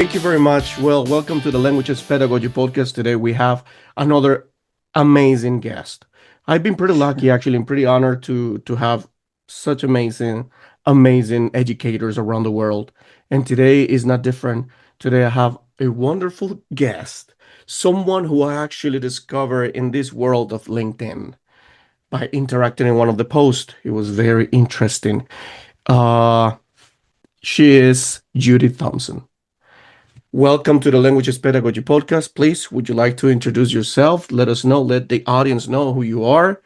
Thank you very much. Well, welcome to the Languages Pedagogy Podcast. Today we have another amazing guest. I've been pretty lucky, actually, and pretty honored to have such amazing educators around the world. And today is not different. Today I have a wonderful guest, someone who I actually discovered in this world of LinkedIn by interacting in one of the posts. It was very interesting. Uh, she is Judy Thompson. Welcome to the Languages Pedagogy Podcast. Please, would you like to introduce yourself? Let us know, let the audience know who you are.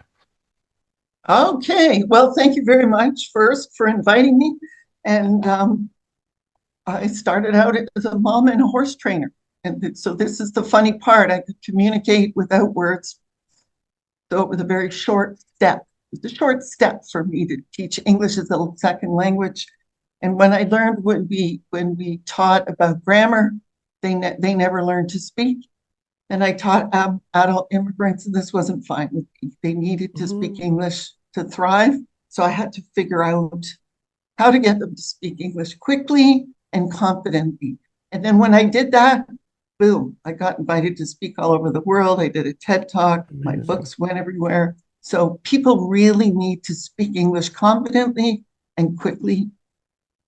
Okay, well, thank you very much first for inviting me. And I started out as a mom and a horse trainer. And so this is the funny part. I could communicate without words. So it was a very short step. It was a short step for me to teach English as a second language. And when I learned when we taught about grammar, they never learned to speak. And I taught adult immigrants, and this wasn't fine with me. They needed to speak English to thrive. So I had to figure out how to get them to speak English quickly and confidently. And then when I did that, boom, I got invited to speak all over the world. I did a TED Talk. My books went everywhere. So people really need to speak English confidently and quickly.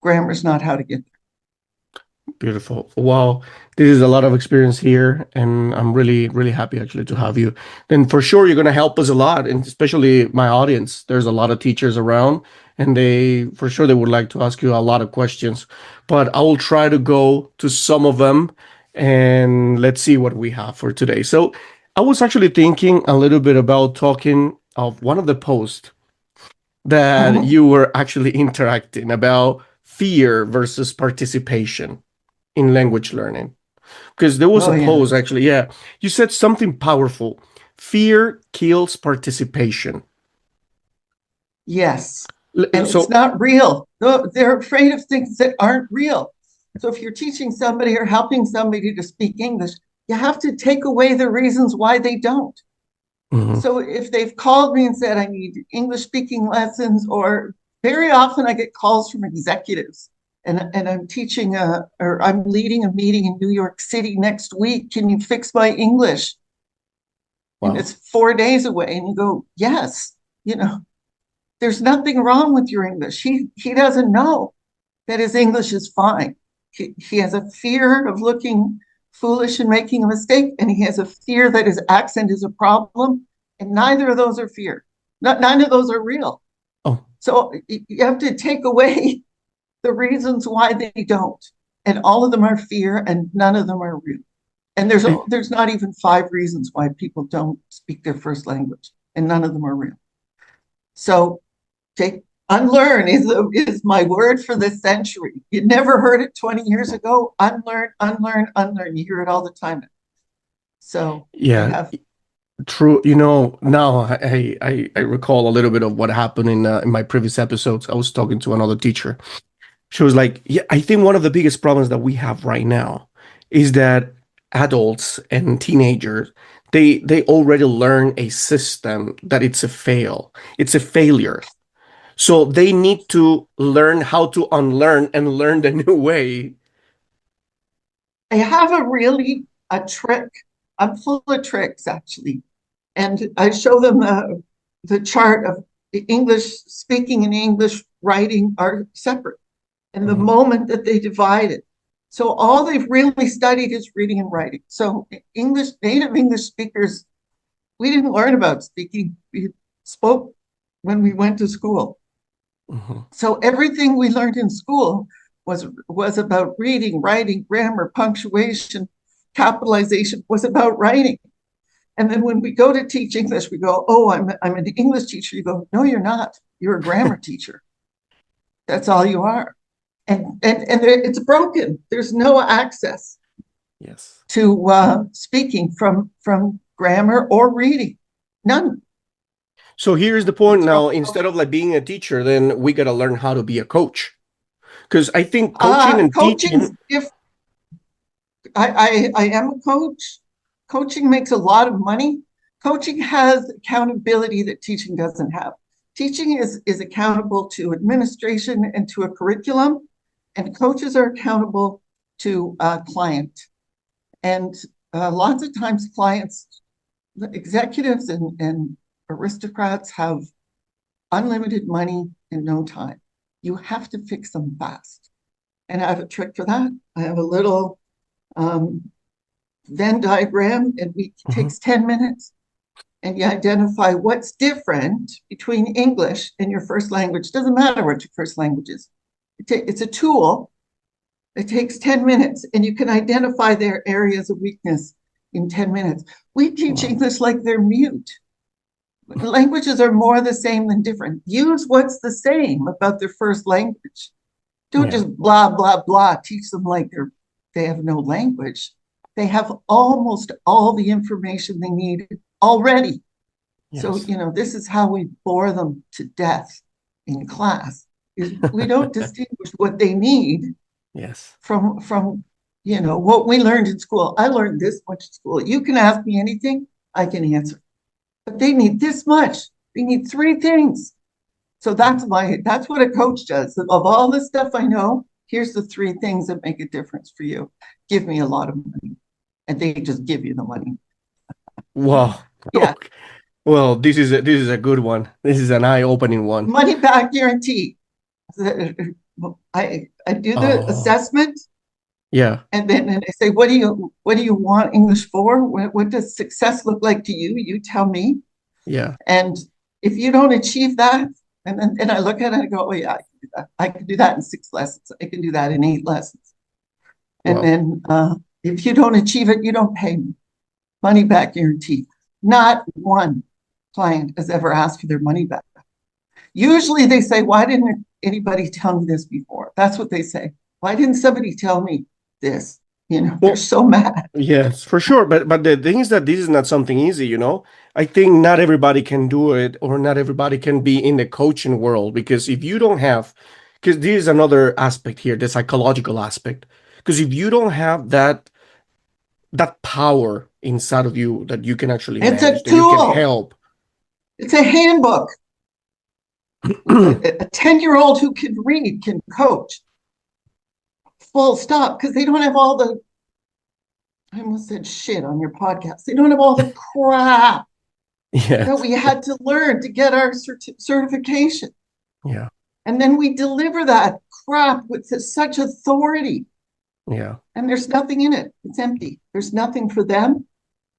Grammar's not how to get there. Beautiful. Wow. This is a lot of experience here, and I'm really, really happy actually to have you. Then for sure, you're going to help us a lot, and especially my audience. There's a lot of teachers around, and for sure they would like to ask you a lot of questions, but I will try to go to some of them, and let's see what we have for today. So I was actually thinking a little bit about talking of one of the posts that you were actually interacting about fear versus participation in language learning, because there was a post actually. Yeah, you said something powerful. Fear kills participation. Yes, and so, it's not real. They're afraid of things that aren't real. So if you're teaching somebody or helping somebody to speak English, you have to take away the reasons why they don't. So if they've called me and said, I need English speaking lessons, or very often I get calls from executives, and I'm teaching or I'm leading a meeting in New York City next week. Can you fix my English? Wow. And it's 4 days away. And you go, yes, there's nothing wrong with your English. He doesn't know that his English is fine. He has a fear of looking foolish and making a mistake, and he has a fear that his accent is a problem, and neither of those are fear. None of those are real. So you have to take away the reasons why they don't, and all of them are fear, and none of them are real. And there's not even 5 reasons why people don't speak their first language, and none of them are real. So unlearn is my word for this century. You never heard it 20 years ago. Unlearn, unlearn, unlearn. You hear it all the time. So yeah, true. Now I recall a little bit of what happened in my previous episodes. I was talking to another teacher. She was like, yeah, I think one of the biggest problems that we have right now is that adults and teenagers, they already learn a system that it's a failure. So they need to learn how to unlearn and learn the new way. I have a trick. I'm full of tricks, actually. And I show them the chart of the English speaking and English writing are separate. And the moment that they divide it. So all they've really studied is reading and writing. So native English speakers, we didn't learn about speaking. We spoke when we went to school. So everything we learned in school was about reading, writing, grammar, punctuation, capitalization, was about writing. And then when we go to teach English, we go, oh, I'm an English teacher. You go, no, you're not. You're a grammar teacher. That's all you are. And it's broken. There's no access to speaking from grammar or reading. None. So here's the point now. Instead of like being a teacher, then we got to learn how to be a coach. Because I think coaching and teaching. I am a coach. Coaching makes a lot of money. Coaching has accountability that teaching doesn't have. Teaching is accountable to administration and to a curriculum, and coaches are accountable to a client. And lots of times clients, the executives and aristocrats have unlimited money and no time. You have to fix them fast. And I have a trick for that. I have a little Venn diagram, and it takes 10 minutes. And you identify what's different between English and your first language. Doesn't matter what your first language is. It's a tool. It takes 10 minutes, and you can identify their areas of weakness in 10 minutes. We teach English like they're mute. Languages are more the same than different. Use what's the same about their first language. Don't just blah, blah, blah, teach them like they have no language. They have almost all the information they need already. Yes. So, this is how we bore them to death in class. Is we don't distinguish what they need from what we learned in school. I learned this much in school. You can ask me anything, I can answer. But they need this much. They need 3 things. So that's what a coach does. Of all the stuff I know, here's the 3 things that make a difference for you. Give me a lot of money. And they just give you the money. Wow. Yeah. Well, this is a good one. This is an eye-opening one. Money back guarantee. I do the assessment. Yeah. And then I say, what do you want English for? What does success look like to you? You tell me. Yeah. And if you don't achieve that, and I look at it and I go, oh yeah, I can do that. I can do that in 6 lessons. I can do that in 8 lessons. And then if you don't achieve it, you don't pay me. Money back guarantee. Not one client has ever asked for their money back. Usually they say, why didn't anybody tell me this before? That's what they say. Why didn't somebody tell me this? They're so mad. Yes, for sure. But the thing is that this is not something easy, I think not everybody can do it, or not everybody can be in the coaching world, because if you don't have, because this is another aspect here, the psychological aspect. Because if you don't have that power inside of you that you can actually It's manage, a that you can tool. help. It's a handbook. A 10-year-old who can read can coach. Full stop. Because they don't have all the, I almost said shit on your podcast. They don't have all the crap that we had to learn to get our certification. Yeah. And then we deliver that crap with such authority. Yeah. And there's nothing in it. It's empty. There's nothing for them.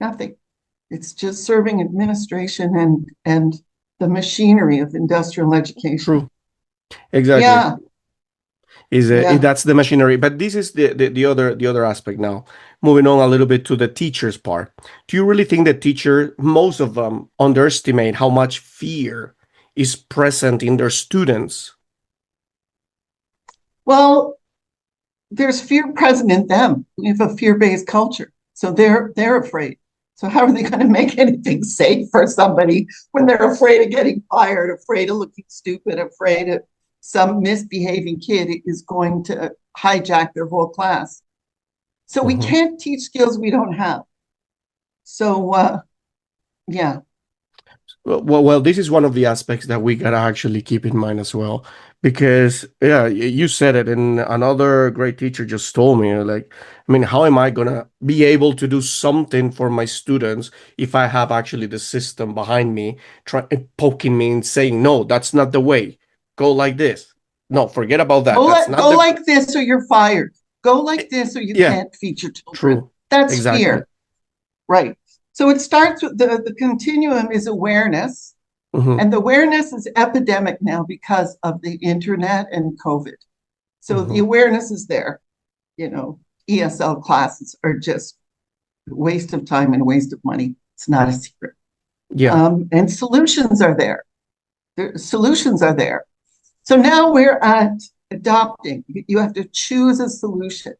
Nothing. It's just serving administration and the machinery of industrial education. True. Exactly. Yeah. That's the machinery. But this is the other aspect now. Moving on a little bit to the teachers part. Do you really think that most of them underestimate how much fear is present in their students? Well, there's fear present in them. We have a fear-based culture. So they're afraid. So how are they going to make anything safe for somebody when they're afraid of getting fired, afraid of looking stupid, afraid of some misbehaving kid is going to hijack their whole class? So we can't teach skills we don't have. So, yeah. Well, this is one of the aspects that we gotta actually keep in mind as well, because you said it, and another great teacher just told me, like, I mean, how am I gonna be able to do something for my students if I have actually the system behind me poking me and saying, no, that's not the way. Go like this. No, forget about that. Go like this or you're fired. Go like this or you can't feature children. True. That's exactly. Fear. Right. So it starts with the continuum is awareness. And the awareness is epidemic now because of the internet and COVID. So the awareness is there. ESL classes are just a waste of time and a waste of money. It's not a secret. Yeah. And solutions are there. Solutions are there. So now we're at adopting. You have to choose a solution.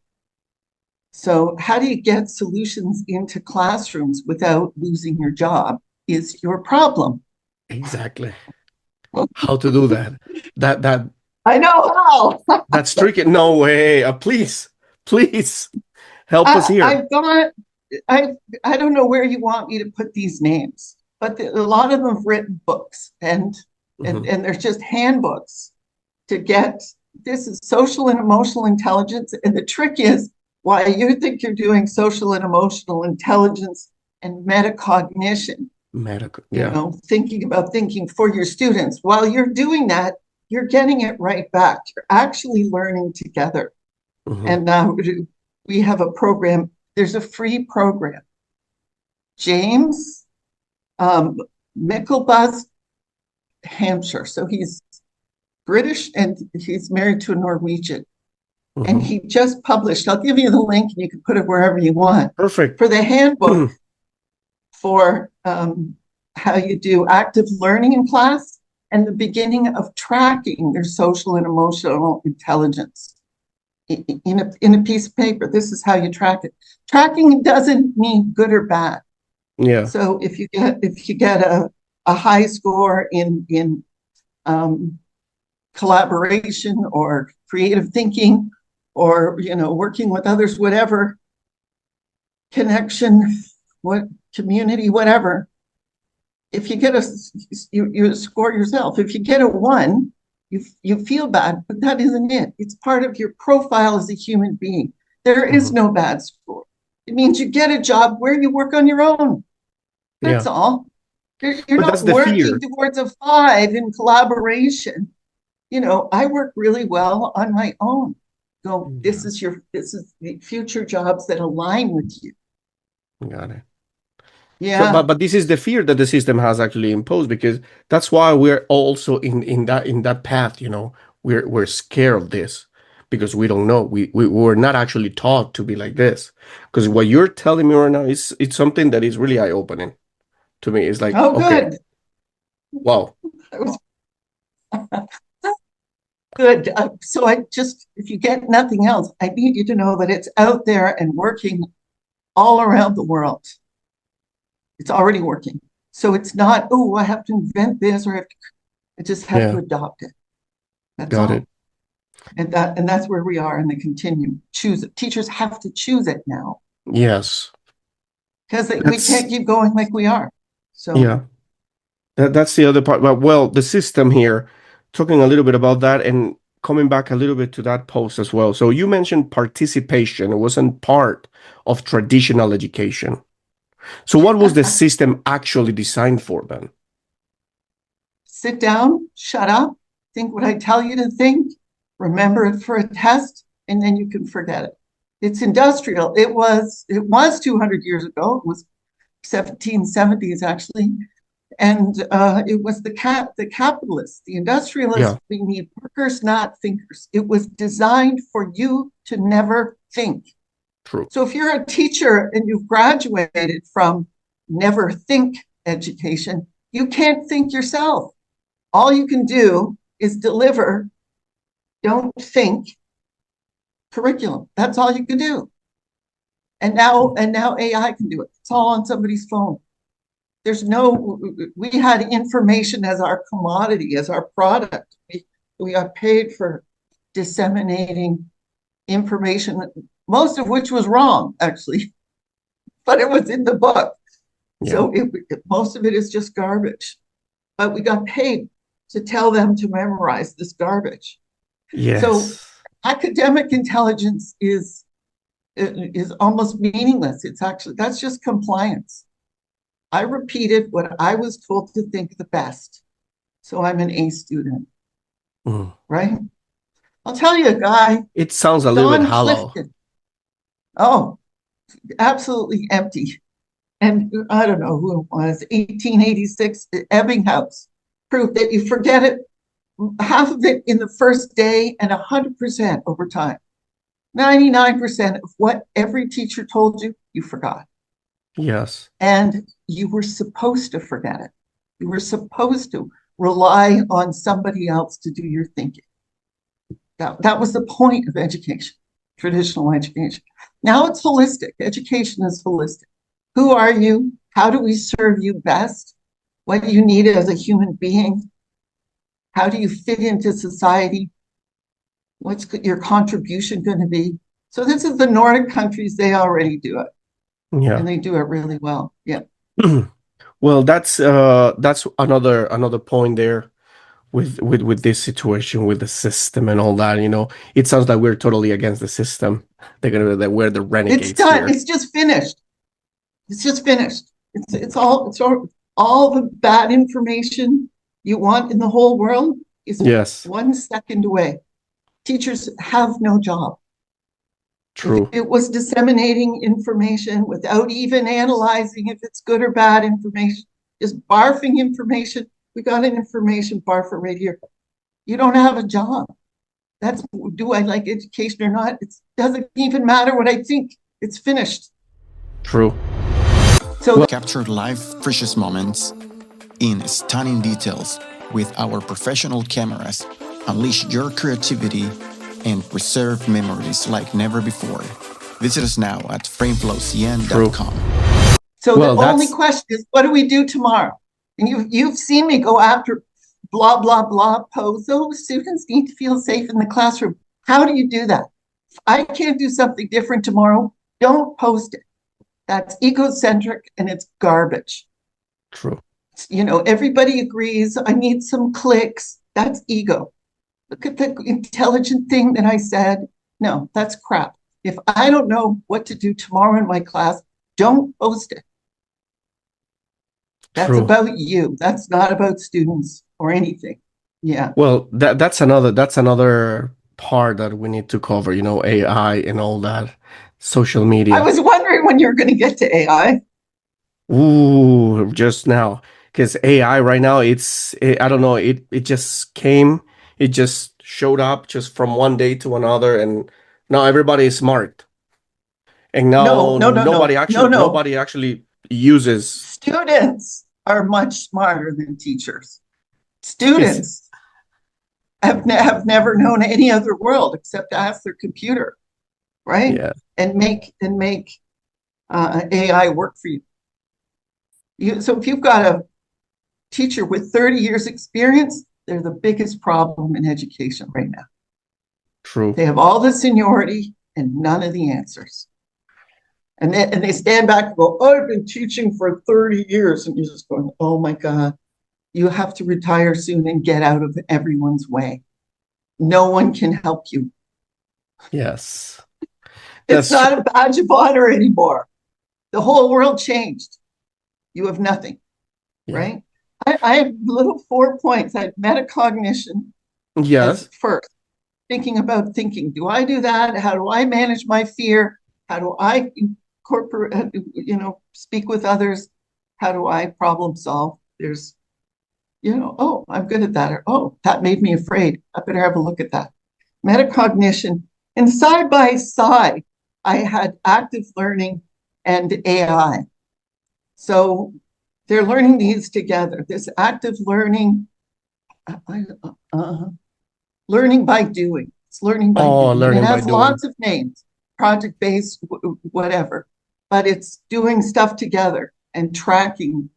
So how do you get solutions into classrooms without losing your job is your problem. Exactly. How to do that? That I know how. That's tricky. No way. Please help us here. I don't know where you want me to put these names, but a lot of them have written books and they're just handbooks to get, this is social and emotional intelligence. And the trick is why you think you're doing social and emotional intelligence and metacognition, Medical. you Yeah. know, thinking about thinking for your students. While you're doing that, you're getting it right back. You're actually learning together. Hmm. And we have a program. There's a free program. James Mickelbus, Hampshire. So he's British and he's married to a Norwegian. And Hmm. he just published, I'll give you the link and you can put it wherever you want, Perfect. for the handbook for how you do active learning in class and the beginning of tracking their social and emotional intelligence in a piece of paper. This is how you track it. Tracking doesn't mean good or bad. Yeah. So if you get a high score in collaboration or creative thinking or working with others, whatever, connection, what community, whatever, if you get you score yourself. If you get a 1, you feel bad, but that isn't it. It's part of your profile as a human being. There is Hmm. no bad score. It means you get a job where you work on your own. That's Yeah. all. You're But not that's the working fear. towards a 5 in collaboration. I work really well on my own. So Yeah. this is the future jobs that align with you. Got it. So, Yeah. but this is the fear that the system has actually imposed, because that's why we're also in that path. We're scared of this because we don't know. We were not actually taught to be like this. Because what you're telling me right now is it's something that is really eye-opening to me. It's like, Oh, okay, good. wow, That was good. So if you get nothing else, I need you to know that it's out there and working all around the world. It's already working. So it's not, oh, I have to invent this or I just have to yeah, adopt it. That's got it. all. And that's where we are in the continuum. Choose it. Teachers have to choose it now Yes, because we that's can't keep going like we are. So, yeah. That's the other part. But well, the system here, talking a little bit about that and coming back a little bit to that post as well. So you mentioned participation. It wasn't part of traditional education. So what was the system actually designed for then? sit down, shut up, think what I tell you to think, remember it for a test, and then you can forget it. It's industrial. It was 200 years ago. It was 1770s actually, and it was the capitalists, the industrialists. Yeah, We need workers, not thinkers. It was designed for you to never think. true. So if you're a teacher and you've graduated from never think education, you can't think yourself. All you can do is deliver, don't think curriculum. That's all you can do. And now AI can do it. It's all on somebody's phone. We had information as our commodity, as our product. We got paid for disseminating information, most of which was wrong, actually, but it was in the book. Yeah. So most of it is just garbage. But we got paid to tell them to memorize this garbage. So Yes. academic intelligence is almost meaningless. That's just compliance. I repeated what I was told to think the best. So I'm an A student, Mm. right? I'll tell you a guy, It sounds a little bit Don hollow. Clifton. Oh, absolutely empty. And I don't know who it was, 1886, Ebbinghaus proved that you forget it, half of it in the first day and 100% over time. 99% of what every teacher told you, you forgot. Yes. And you were supposed to forget it. You were supposed to rely on somebody else to do your thinking. That was the point of education, traditional education. Now it's holistic. Education is holistic. Who are you? How do we serve you best? What do you need as a human being? How do you fit into society? What's your contribution going to be? So this is the Nordic countries, they already do it Yeah. and they do it really well. Yeah. Well, that's another point there. with this situation with the system and all that. It sounds like we're totally against the system. That we're the It's renegades done. here. It's just finished. It's just finished. All the bad information you want in the whole world is Yes, 1 second away. Teachers have no job. If true. it was disseminating information without even analyzing if it's good or bad information, just barfing information, we got an information barfer right here. You don't have a job. That's, do I like education or not? It doesn't even matter what I think. It's finished. True. So Capture live precious moments in stunning details with our professional cameras. Unleash your creativity and preserve memories like never before. Visit us now at frameflowcn.com. So the only question is, what do we do tomorrow? And you've seen me go after blah, blah, blah posts. Oh, students need to feel safe in the classroom. How do you do that? If I can't do something different tomorrow, don't post it. That's egocentric and it's garbage. True. Everybody agrees. I need some clicks. That's ego. Look at the intelligent thing that I said. No, that's crap. If I don't know what to do tomorrow in my class, don't post it. That's True. about you. That's not about students or anything. Yeah. Well, that's another part that we need to cover, AI and all that, social media. I was wondering when you're going to get to AI. Ooh, just now. Because AI right now, I don't know, it just came, it just showed up just from one day to another, and now everybody is smart. And now nobody actually uses. Students are much smarter than teachers. Students have never known any other world except to ask their computer, right? Yeah. And make AI work for you. So if you've got a teacher with 30 years experience, they're the biggest problem in education right now. True. They have all the seniority and none of the answers. And they stand back and go, oh, I've been teaching for 30 years. And you're just going, oh my God, you have to retire soon and get out of everyone's way. No one can help you. Yes. It's not a badge of honor anymore. The whole world changed. You have nothing, right? I have little 4 points. I have metacognition. Yes. First, thinking about thinking. Do I do that? How do I manage my fear? How do I incorporate, speak with others? How do I problem solve? There's, oh, I'm good at that. Or, oh, that made me afraid. I better have a look at that. Metacognition. And side by side, I had active learning and AI. So they're learning these together. This active learning, learning by doing. It's learning by doing. Learning it has by doing. lots of names, project-based, whatever. But it's doing stuff together and tracking.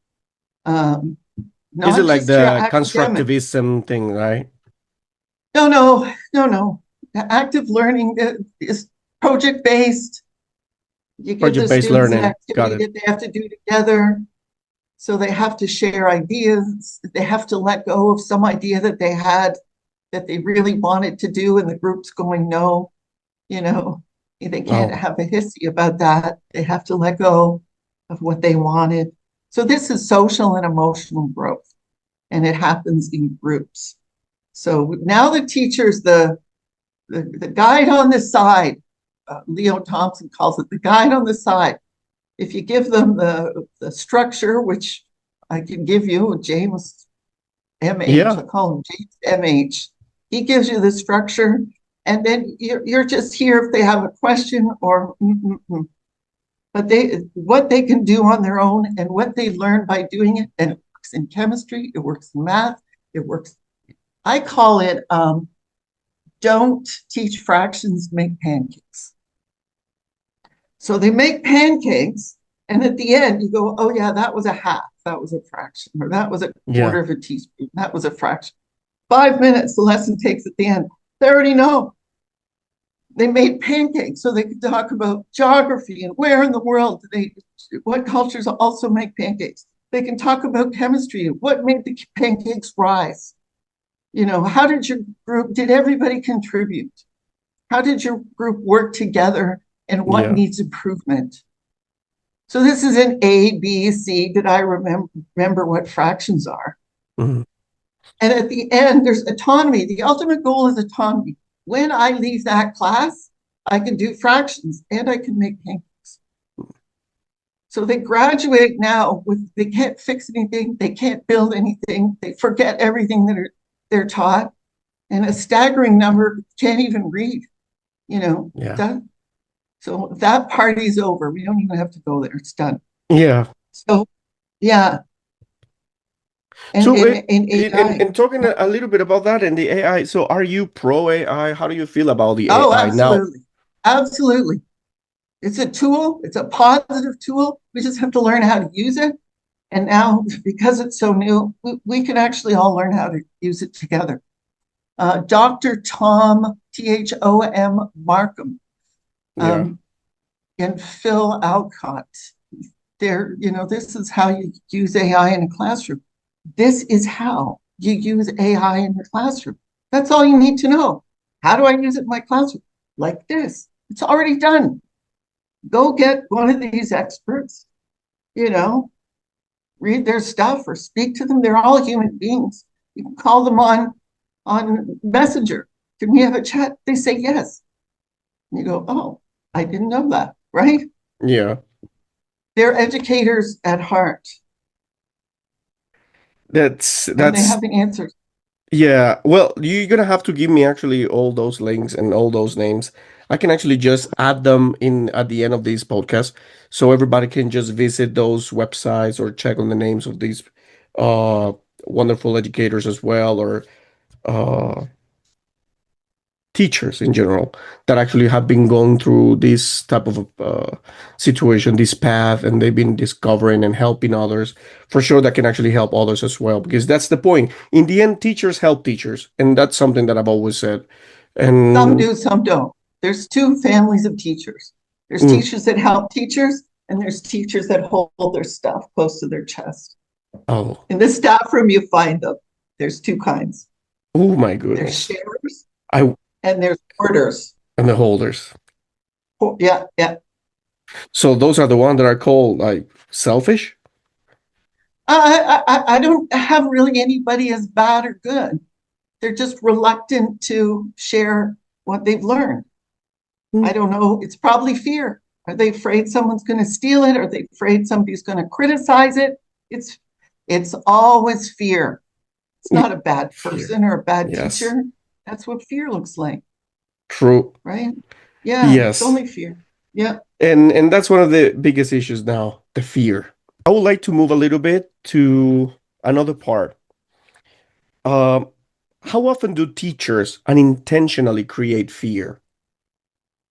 Is it like the constructivism thing, right? No. Active learning is project-based. You get the students an activity that they have to do together. So they have to share ideas. They have to let go of some idea that they had that they really wanted to do, and the group's going, no, they can't have a hissy about that. They have to let go of what they wanted. So this is social and emotional growth, and it happens in groups. So now the teachers, the guide on the side, Leo Thompson calls it the guide on the side. If you give them the structure, which I can give you, James MH, I call him James MH. He gives you the structure, and then you're just here if they have a question or. But what they can do on their own and what they learn by doing it, and it works in chemistry, it works in math, it works. I call it don't teach fractions, make pancakes. So they make pancakes, and at the end you go, oh yeah, that was a half, that was a fraction, or that was a quarter of a teaspoon, that was a fraction. 5 minutes the lesson takes at the end. They already know. They made pancakes so they could talk about geography and where in the world what cultures also make pancakes. They can talk about chemistry and what made the pancakes rise. How did your group, did everybody contribute? How did your group work together and what Yeah. needs improvement? So this is an A, B, C. Did I remember what fractions are? Mhm. And at the end, there's autonomy. The ultimate goal is autonomy. When I leave that class, I can do fractions and I can make pancakes. So they graduate now with, they can't fix anything, they can't build anything, they forget everything that they're taught, and a staggering number can't even read, Yeah. done. So that party's over. We don't even have to go there. It's done. Yeah. So yeah, and So, in AI. and talking a little bit about that and the AI. So, are you pro AI? How do you feel about the Oh, AI now? absolutely. Absolutely. It's a tool, it's a positive tool. We just have to learn how to use it. And now, because it's so new, we can actually all learn how to use it together. Dr. Thom Markham, Yeah. and Phil Alcott, this is how you use AI in a classroom. This is how you use AI in the classroom. That's all you need to know. How do I use it in my classroom? Like this. It's already done. Go get one of these experts, you know, read their stuff or speak to them. They're all human beings. You can call them on Messenger. Can we have a chat? They say yes. And you go, oh, I didn't know that, right? Yeah. They're educators at heart That's and they that's have the answers. yeah. Well, you're gonna have to give me actually all those links and all those names. I can actually just add them in at the end of this podcast, so everybody can just visit those websites or check on the names of these uh wonderful educators as well, or uh teachers in general that actually have been going through this type of situation, this path, and they've been discovering and helping others. For sure, that can actually help others as well, because that's the point. In the end, teachers help teachers, and that's something that I've always said. Some And do, some don't. There's two families of teachers. There's mm, teachers that help teachers, and there's teachers that hold their stuff close to their chest. oh, In the staff room, you find them. There's two kinds. oh my There's goodness, sharers I and there's hoarders. and the holders. Yeah, yeah. So those are the ones that are called like selfish. I don't have really anybody as bad or good. They're just reluctant to share what they've learned. Mm, I don't know. It's probably fear. Are they afraid someone's going to steal it? Are they afraid somebody's going to criticize it? It's it's always fear. It's yeah, not a bad fear. person or a bad Yes, teacher. That's what fear looks like, true. right? Yeah, it's Yes. only fear. Yeah. And that's one of the biggest issues now, the fear. I would like to move a little bit to another part. Um, how often do teachers unintentionally create fear?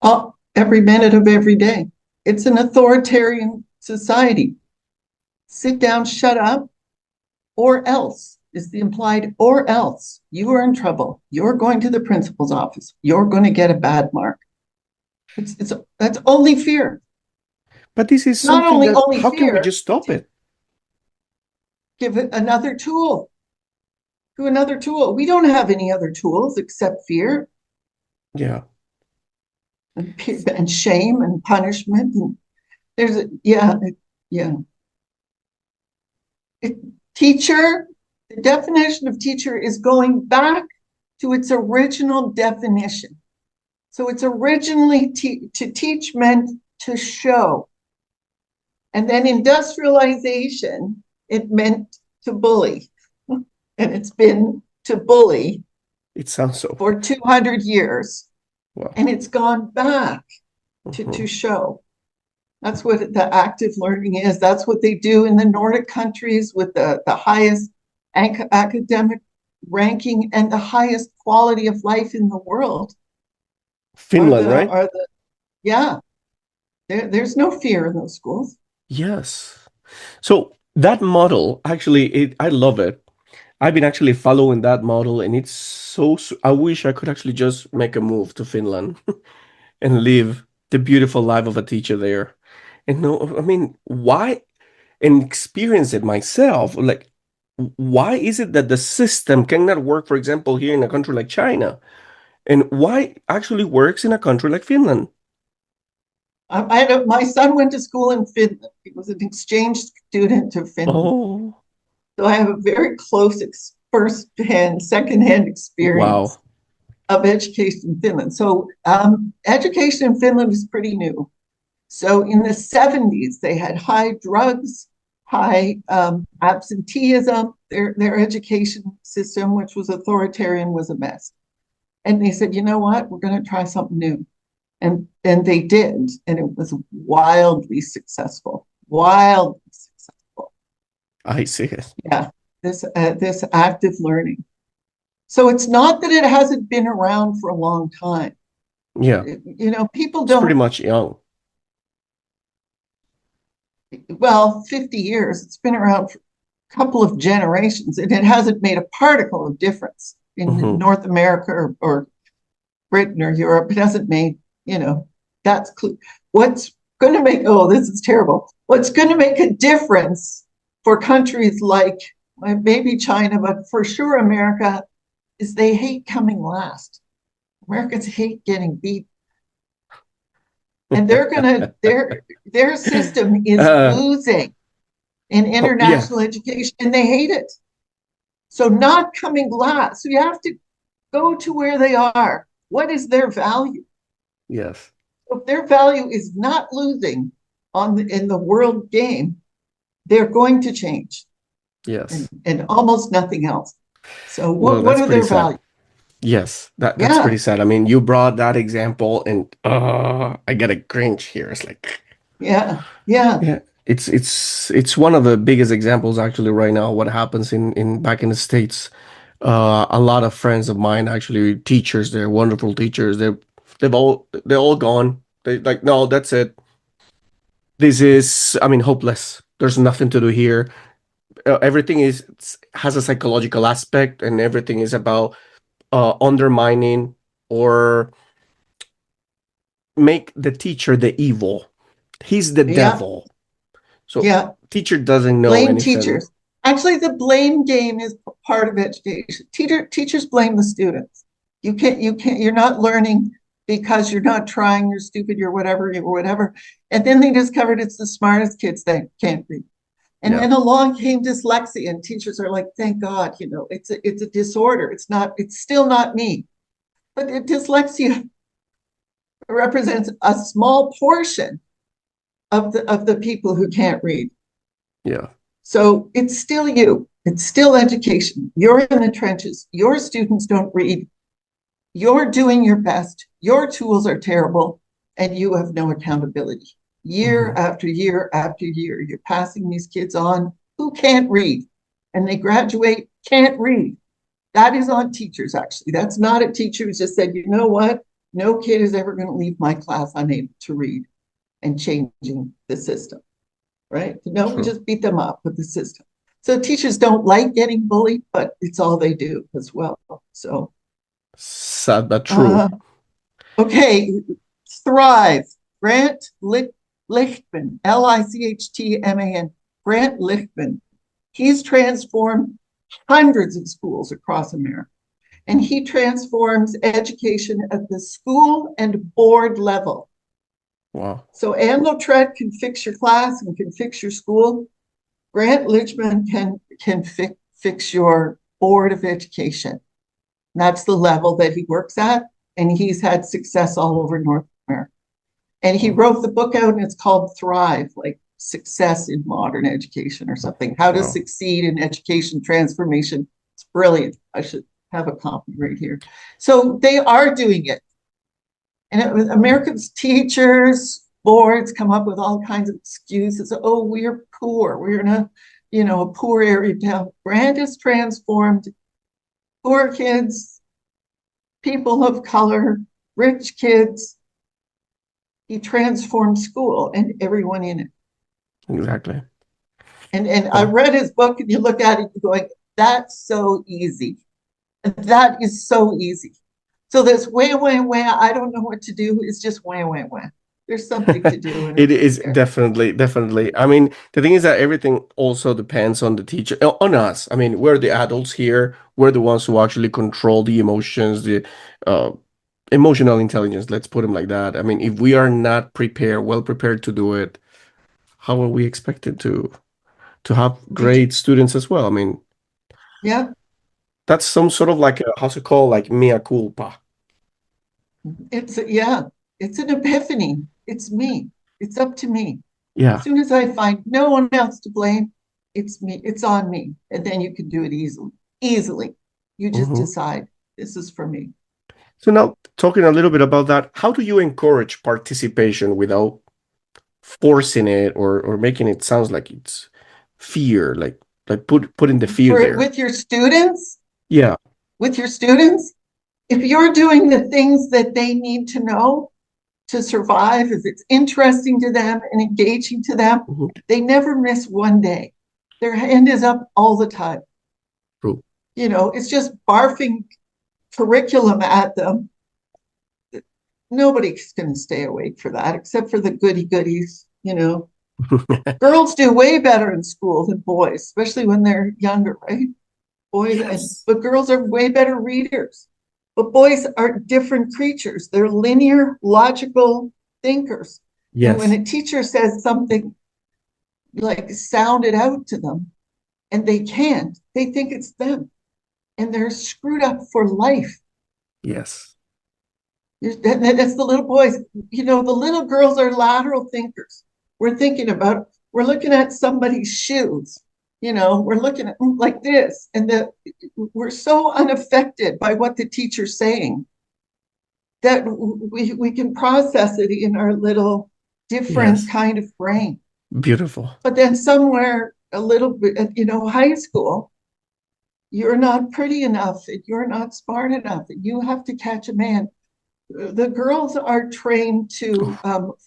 Oh, every minute of every day. It's an authoritarian society. Sit down, shut up, or else is the implied or else. You are in trouble. You're going to the principal's office. You're going to get a bad mark. It's that's only fear. But this is It's not something that, only how can we fear. just stop it? Give it another tool. To another tool. We don't have any other tools except fear Yeah, and shame and punishment. And there's a, yeah, yeah. It, teacher, the definition of teacher is going back to its original definition. So it's originally to teach meant to show. And then industrialization, it meant to bully. And it's been to bully it sounds so. for 200 years. Wow. And it's gone back to Mhm. show. That's what the active learning is. That's what they do in the Nordic countries with the highest academic ranking and the highest quality of life in the world. Finland, right? Yeah, there's no fear in those schools. Yes. So that model, actually, I love it. I've been actually following that model, and it's I wish I could actually just make a move to Finland and live the beautiful life of a teacher there. And no, I mean, why? And experience it myself. Like, Why is it that the system cannot work, for example, here in a country like China? And why actually works in a country like Finland? My son went to school in Finland. He was an exchange student to Finland. Oh, So I have a very close first-hand, second-hand experience wow. of education in Finland. So education in Finland is pretty new. So in the 70s, they had high drugs, high absenteeism. Their education system, which was authoritarian, was a mess. And they said, you know what, we're going to try something new. And they did. And it was wildly successful. Wildly successful. I see it. Yeah, this active learning. So it's not that it hasn't been around for a long time. Yeah, You know, people it's pretty don't, much young. well, 50 years, it's been around for a couple of generations, and it hasn't made a particle of difference in Hmm. North America or Britain or Europe. It hasn't made, you know, that's what's going to make, oh, this is terrible. What's going to make a difference for countries like maybe China, but for sure America, is they hate coming last. Americans hate getting beat. And their system is Uh, losing in yeah, international education, and they hate it. So not coming last. So you have to go to where they are. What is their value? yes, If their value is not losing in the world game, they're going to change, yes. and almost nothing else. So Well, what that's are pretty their sad. values? Yes, that's Yeah, pretty sad. I mean, you brought that example, and I get a cringe here. It's like, yeah, yeah, yeah, it's one of the biggest examples actually right now. What happens in back in the States? A lot of friends of mine, actually, teachers, they're wonderful teachers. They're all gone. They like, no, that's it. This is, I mean, hopeless. There's nothing to do here. Everything has a psychological aspect, and everything is about undermining or make the teacher the evil. He's the yeah, devil. So yeah. teacher doesn't know Blame anything. teachers. Actually, the blame game is part of education. Teachers blame the students. You're not learning because you're not trying, you're stupid, you're whatever. And then they discovered it's the smartest kids that can't read. And Yeah. then along came dyslexia, and teachers are like, thank God, you know, it's a disorder. It's still not me. But dyslexia represents a small portion of the people who can't read. Yeah. So it's still you. It's still education. You're in the trenches. Your students don't read. You're doing your best. Your tools are terrible, and you have no accountability. Year Hmm. after year after year, you're passing these kids on who can't read, and they graduate, can't read. That is on teachers, actually. That's not a teacher who just said, you know what? No kid is ever going to leave my class unable to read, and changing the system, right? No, we True. just beat them up with the system. So teachers don't like getting bullied, but it's all they do as well. So, Sad but true. uh, okay, Thrive. Grant Lichtman, Lichtman, Grant Lichtman. He's transformed hundreds of schools across America, and he transforms education at the school and board level. Wow. So Anne Lautrec can fix your class and can fix your school. Grant Lichtman can fix your board of education. That's the level that he works at, and he's had success all over North America. And he Wow. wrote the book out, and it's called Thrive, like Success in Modern Education or something. How to Wow. Succeed in Education Transformation. It's brilliant. I should have a copy right here. So they are doing it. And Americans, teachers, boards come up with all kinds of excuses. Oh, we're poor. We're in a poor area town. Grant has transformed poor kids, people of color, rich kids. He transformed school and everyone in it. Exactly. And I Wow. read his book, and you look at it, you're going, that's so easy. That is so easy. So this wah, wah, wah, I don't know what to do, is just wah, wah, wah. There's something to do and It it's is there. definitely. I mean, the thing is that everything also depends on the teacher, on us. I mean, we're the adults here. We're the ones who actually control the emotions, the uh, emotional intelligence. Let's put them like that. I mean, if we are not prepared, well prepared to do it, how are we expected to have We do, great students as well? I mean, yeah, that's some sort of like a, how's it called, like mea culpa. yeah, it's an epiphany. It's me. It's up to me. As Yeah. soon as I find no one else to blame, it's me. It's on me. And then you can do it easily. Easily. You just Hmm. decide this is for me. So now talking a little bit about that, how do you encourage participation without forcing it or making it sounds like it's fear, like putting the fear For there? with your students, Yeah. with your students, if you're doing the things that they need to know to survive, if it's interesting to them and engaging to them, Hmm. they never miss one day. Their hand is up all the time. True. It's just barfing curriculum at them. Nobody's going to stay awake for that except for the goody goodies. Girls do way better in school than boys, especially when they're younger, right? Yes. But girls are way better readers. But boys are different creatures. They're linear, logical thinkers. And when Yes. a teacher says something, like sound it out to them, and they can't, they think it's them. And they're screwed up for life. Yes. That's the little boys. The little girls are lateral thinkers. We're looking at somebody's shoes. We're looking at like this, and we're so unaffected by what the teacher's saying that we can process it in our little different Yes. kind of brain. Beautiful. But then somewhere a little bit, high school, you're not pretty enough, and you're not smart enough, and you have to catch a man. The girls are trained to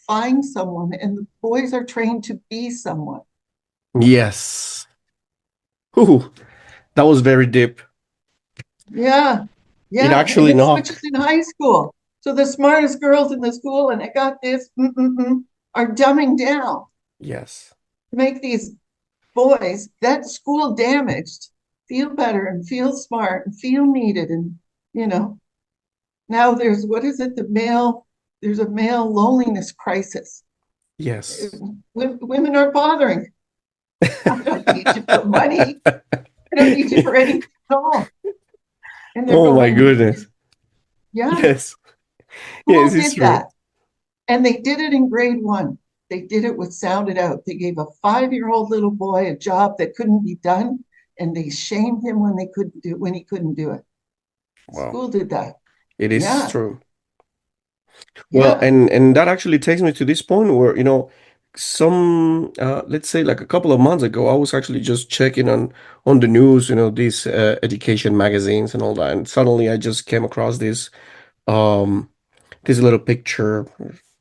find someone, and the boys are trained to be someone. Yes. Ooh, that was very deep. Yeah, It yeah, and actually it switches knocked. in high school. So the smartest girls in the school, and I got this, are dumbing down Yes. to make these boys that school damaged feel better and feel smart and feel needed. And, you know, now there's what is it? There's a male loneliness crisis. Yes. Women are bothering. I don't need you for money. I don't need you for anything at all. And they're Oh my going, goodness. yeah, Yes. Yes, school it's did true. that. And they did it in grade one. They did it with Sound It Out. They gave a 5-year-old little boy a job that couldn't be done, and they shamed him when he couldn't do it. Wow. School did that. It is Yeah, true. Well, yeah. and that actually takes me to this point where, some let's say like a couple of months ago, I was actually just checking on the news, these education magazines and all that, and suddenly I just came across um this little picture,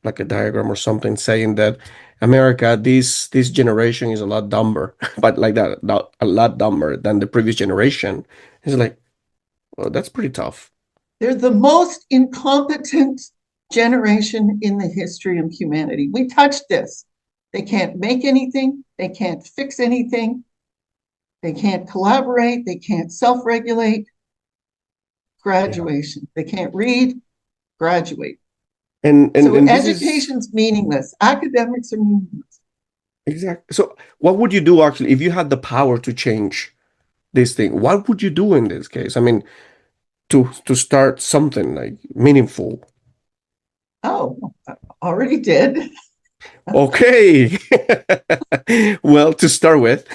like a diagram or something, saying that America, this generation is a lot dumber, but like that, not a lot dumber than the previous generation. It's like, well, that's pretty tough. They're the most incompetent generation in the history of humanity. We touched this. They can't make anything. They can't fix anything. They can't collaborate. They can't self-regulate. Yeah. Graduation. They can't read. Graduate. And So and this is education's meaningless. Academics are meaningless. exactly. So what would you do actually if you had the power to change this thing? What would you do in this case? I mean, to start something like meaningful. Oh, already did. Okay. Well, to start with,